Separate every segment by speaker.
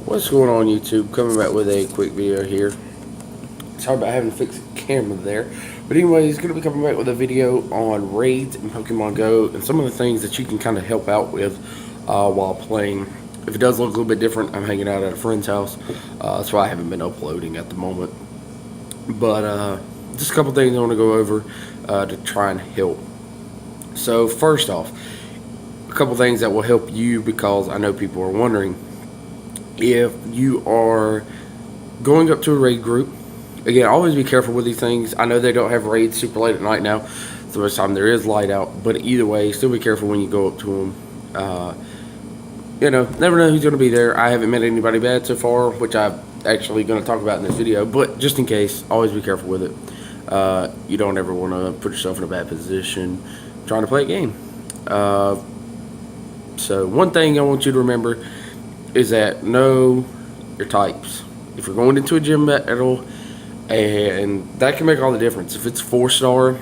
Speaker 1: What's going on, YouTube? Coming back with a quick video here. Sorry about having to fix the camera there. But anyways, going to be coming back with a video on raids in Pokemon Go and some of the things that you can kind of help out with while playing. If it does look a little bit different, I'm hanging out at a friend's house. That's why I haven't been uploading at the moment. But just a couple things I want to go over to try and help. So first off, a couple things that will help you, because I know people are wondering. If you are going up to a raid group, again, always be careful with these things. I know they don't have raids super late at night now, so most of the time there is light out, but either way, still be careful when you go up to them. Never know who's going to be there. I haven't met anybody bad so far, which I'm actually going to talk about in this video, but just in case, always be careful with it. You don't ever want to put yourself in a bad position trying to play a game. So one thing I want you to remember is that know your types. If you're going into a gym battle, and that can make all the difference. If it's 4-star,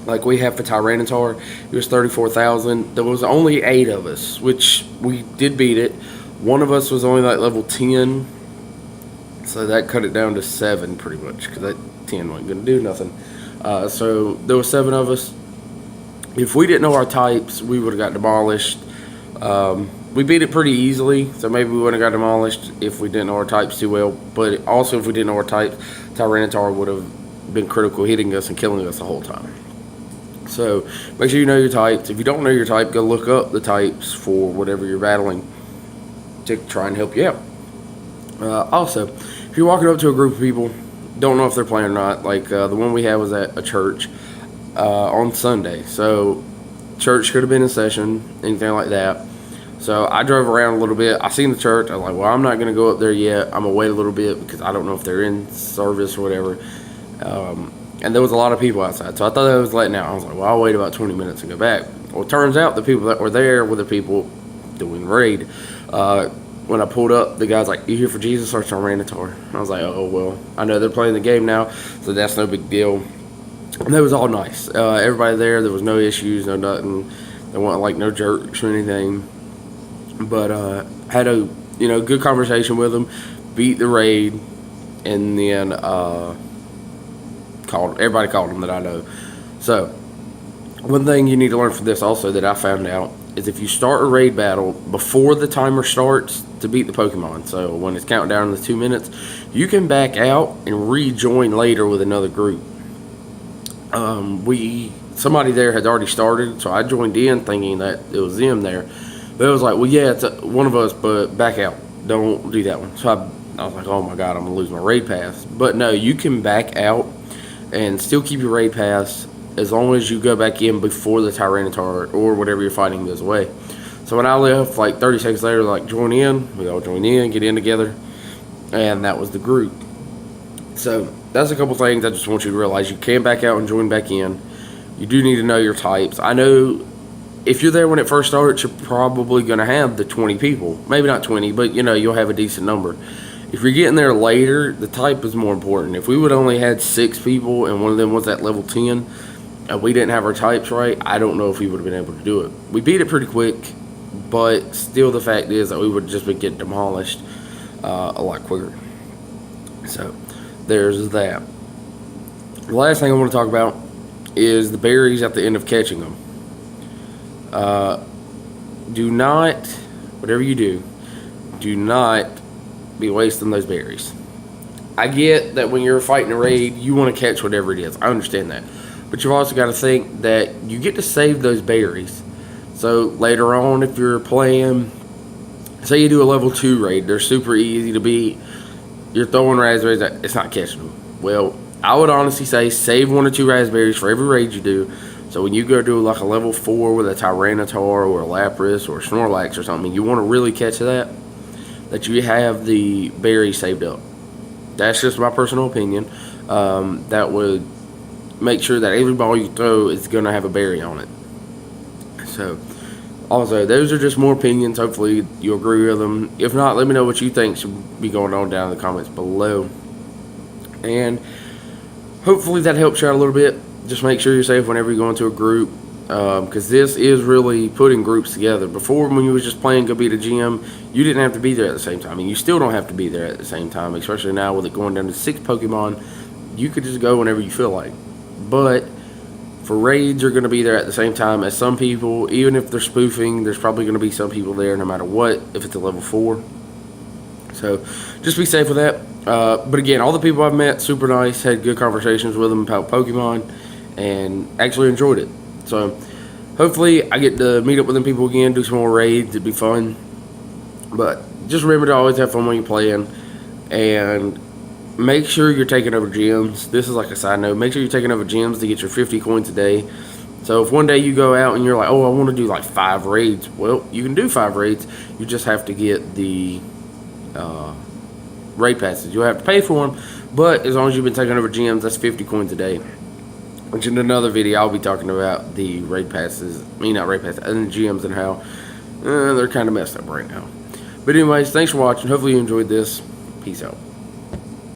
Speaker 1: like we have for Tyranitar, it was 34,000. There was only 8 of us, which we did beat it. One of us was only like level 10, so that cut it down to 7 pretty much, because that 10 wasn't going to do nothing. So there were 7 of us. If we didn't know our types, we would have got demolished. We beat it pretty easily, so maybe we wouldn't have got demolished if we didn't know our types too well. But also, if we didn't know our types, Tyranitar would have been critical, hitting us and killing us the whole time. So make sure you know your types. If you don't know your type, go look up the types for whatever you're battling to try and help you out. Also, if you're walking up to a group of people, don't know if they're playing or not. Like the one we had was at a church on Sunday. So church could have been in session, anything like that. So I drove around a little bit. I seen the church. I was like, well, I'm not going to go up there yet. I'm going to wait a little bit because I don't know if they're in service or whatever. And there was a lot of people outside. So I thought that was letting out. I was like, well, I'll wait about 20 minutes and go back. Well, it turns out the people that were there were the people doing the raid. When I pulled up, the guy's like, you here for Jesus or Tyranitar? I was like, oh, well, I know they're playing the game now, so that's no big deal. And it was all nice. Everybody there was no issues, no nothing. There wasn't like no jerks or anything. But had a good conversation with them, beat the raid, and then everybody called them that I know. So one thing you need to learn from this also that I found out is if you start a raid battle before the timer starts to beat the Pokemon, so when it's counting down to 2 minutes, you can back out and rejoin later with another group. Somebody there had already started, so I joined in thinking that it was them there. But it was like, well, yeah, it's one of us, but back out. Don't do that one. So I was like, oh my God, I'm going to lose my raid pass. But no, you can back out and still keep your raid pass as long as you go back in before the Tyranitar or whatever you're fighting goes away. So when I left, like 30 seconds later, like, join in. We all joined in, get in together. And that was the group. So that's a couple things I just want you to realize. You can back out and join back in. You do need to know your types. I know if you're there when it first starts, you're probably going to have the 20 people. Maybe not 20, but you'll have a decent number. If you're getting there later, the type is more important. If we would only had 6 people and one of them was at level 10 and we didn't have our types right, I don't know if we would have been able to do it. We beat it pretty quick, but still the fact is that we would have just been getting demolished a lot quicker. So there's that. The last thing I want to talk about is the berries at the end of catching them. Do not, whatever you do not be wasting those berries. I get that when you're fighting a raid, you want to catch whatever it is. I understand that. But you've also got to think that you get to save those berries. So later on, if you're playing, say you do a level 2 raid, they're super easy to beat. You're throwing raspberries, it's not catching them. Well, I would honestly say save 1 or 2 raspberries for every raid you do. So when you go do like a level 4 with a Tyranitar or a Lapras or a Snorlax or something, you want to really catch that you have the berries saved up. That's just my personal opinion. That would make sure that every ball you throw is going to have a berry on it. So also, those are just more opinions. Hopefully you agree with them. If not, let me know what you think should be going on down in the comments below. And hopefully that helps you out a little bit. Just make sure you're safe whenever you go into a group. because this is really putting groups together. Before, when you was just playing go beat a gym, you didn't have to be there at the same time, and you still don't have to be there at the same time, especially now with it going down to 6 Pokemon. You could just go whenever you feel like. But for raids, you're going to be there at the same time as some people. Even if they're spoofing, there's probably going to be some people there no matter what, if it's a level 4. So just be safe with that. But again, all the people I've met, super nice, had good conversations with them about Pokemon, and actually enjoyed it. So hopefully I get to meet up with them people again, do some more raids. It'd be fun. But just remember to always have fun when you're playing, and make sure you're taking over gyms. This is like a side note. Make sure you're taking over gyms to get your 50 coins a day. So if one day you go out and you're like, oh, I want to do like 5 raids. Well, you can do 5 raids. You just have to get the raid passes. You'll have to pay for them. But as long as you've been taking over gyms, that's 50 coins a day. Which in another video, I'll be talking about the raid passes. I mean, not raid passes, and the gyms and how they're kind of messed up right now. But anyways, thanks for watching. Hopefully you enjoyed this. Peace out.